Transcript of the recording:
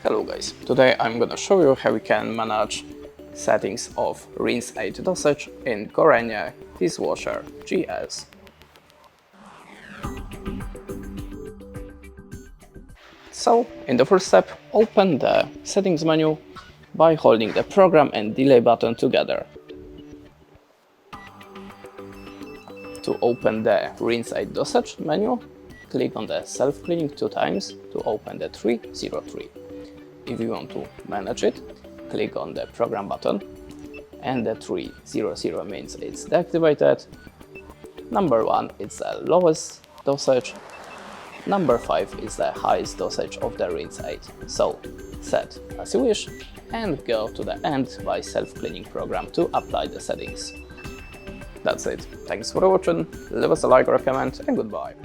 Hello guys, today I'm gonna show you how we can manage settings of rinse aid dosage in GORENJE Dishwasher GS. So, in the first step, open the settings menu by holding the program and delay button together. To open the rinse aid dosage menu, click on the self-cleaning 2 times to open the 303. If you want to manage it, click on the program button and the 300 means it's deactivated. Number 1 is the lowest dosage. Number 5 is the highest dosage of the rinse aid. So set as you wish and go to the end by self-cleaning program to apply the settings. That's it. Thanks for watching, leave us a like or a comment and goodbye.